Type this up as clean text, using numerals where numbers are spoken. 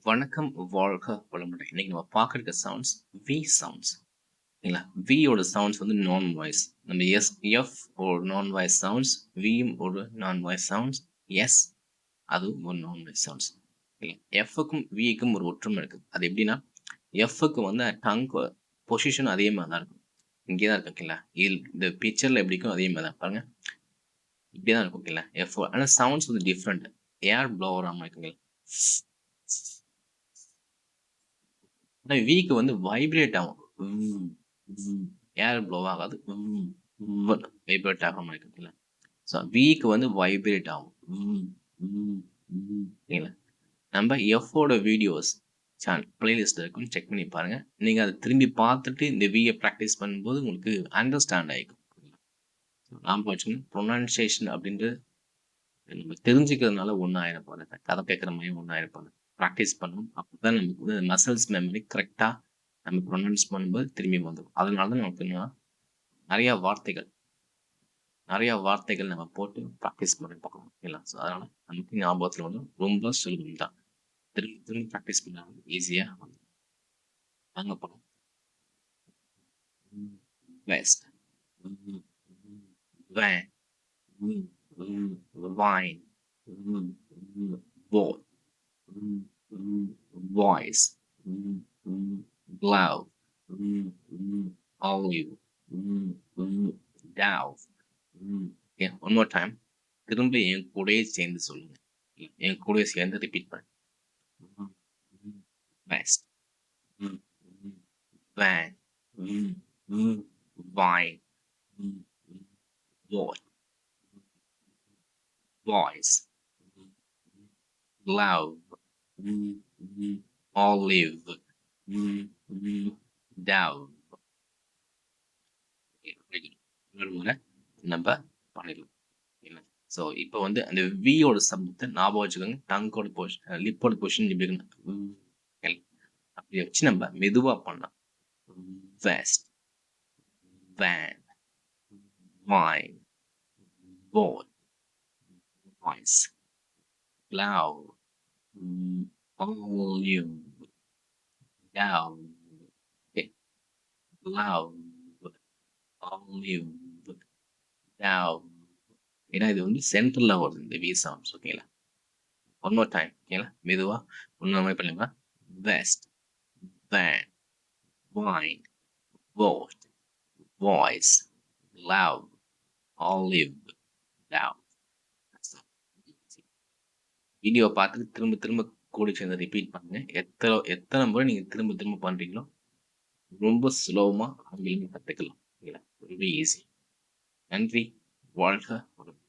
வணக்கம், வாழ்க வளமுடன். இன்னைக்கு நம்ம பார்க்க இருக்க சவுண்ட்ஸ் வி சவுண்ட்ஸ். சரிங்களா? வியோட சவுண்ட்ஸ் வந்து நான் வாய்ஸ். நம்ம எஃப் ஒரு நான் வாய்ஸ் சவுண்ட்ஸ், வியும் ஒரு நான் வாய்ஸ் சவுண்ட்ஸ், எஸ் அதுவும் ஒரு நான் வாய்ஸ் சவுண்ட்ஸ். சரிங்களா? எஃப்க்கும் விக்கும் ஒரு ஒற்றுமை இருக்குது. அது எப்படின்னா, எஃப்க்கு வந்து டங் பொசிஷன் அதே மாதிரி தான் இருக்கும். இங்கே தான் இருக்கும். ஓகேங்களா? இந்த பிக்சர்ல எப்படி இருக்கும் அதே மாதிரி தான் பாருங்க. இப்படி தான் இருக்கும். ஓகேங்களா? எஃப் ஆனால் சவுண்ட்ஸ் வந்து டிஃப்ரெண்ட். ஏர் ப்ளோவர் ஆகாம இருக்குங்களா? ஆனா வீக்கு வந்து வைப்ரேட் ஆகும். ஏர் ப்ளோ ஆகாது. வைப்ரேட் ஆகாம இருக்குங்களா? ஸோ வீக்கு வந்து வைப்ரேட் ஆகும். சரிங்களா? நம்ம எஃபோட வீடியோஸ் பிளேலிஸ்ட் இருக்கும், செக் பண்ணி பாருங்க. நீங்க அதை திரும்பி பார்த்துட்டு இந்த வியை ப்ராக்டிஸ் பண்ணும்போது உங்களுக்கு அண்டர்ஸ்டாண்ட் ஆகிக்கும். நான் வச்சுக்கணும் ப்ரொனன்சியேஷன் அப்படின்ட்டு நம்ம தெரிஞ்சுக்கிறதுனால ஒன்றும் ஆயிடப்போகுது. கதை கேட்குற மாதிரி ஒன்றும் ஆயிடப்போகுது. ப்ராக்டிஸ் பண்ணணும். அப்போ தான் நமக்கு வந்து மசில்ஸ் மெமரி கரெக்டாக நம்ம ப்ரொனவுன்ஸ் பண்ணும்போது திரும்பி வந்துடும். அதனால தான் நமக்கு நிறையா வார்த்தைகள் நம்ம போட்டு ப்ராக்டிஸ் பண்ணி பார்க்கணும். ஓகேங்களா? ஸோ அதனால் நமக்கு ஞாபகத்தில் வந்து ரொம்ப சுலபம் தான். திரும்பி திரும்பி ப்ராக்டிஸ் பண்ணாங்க ஈஸியாக வந்து வாங்க போகலாம். Vest, van, vine, vote, voice, glove, olive, dove. Okay, one more time. திரும்ப என் கூடயே சேர்ந்து சொல்லுங்க. என் கூடயே சேர்ந்து ரிப்பீட் பண்ணு. West, van, vine, boy, voice, glove, olive, dove. இன்னொரு முறை நம்ம பண்ணிடலாம். ஸோ இப்போ வந்து அந்த வியோட சப்தத்தை ஞாபகம் வச்சுக்கோங்க. டங்கோட பொசிஷன், லிப்போட பொசிஷன் இப்படி இருக்கணும். அப்படி வச்சு நம்ம மெதுவாக பண்ணலாம். Vest, van, vine, vote, voice, glove, olive, dove. Okay, glove, olive, dove. ஏன்னா இது வந்து சென்டரில் வருது இந்த வி சவுண்ட்ஸ். ஓகேங்களா? One more time. ஓகேங்களா? மெதுவாக ஒன்று மாதிரி பண்ணுங்க. Vest, van, vine, vote, voice, glove, olive, dove. Video பார்த்துட்டு திரும்ப திரும்ப கூட சேர்ந்து ரிப்பீட் பண்ணுங்க. எத்தனை முறை நீங்கள் திரும்ப திரும்ப பண்ணுறீங்களோ ரொம்ப சுலபமாக ஆங்கிலம் கற்றுக்கலாம். ரொம்ப ஈஸி. நன்றி. வாழ்க வளமுடன்.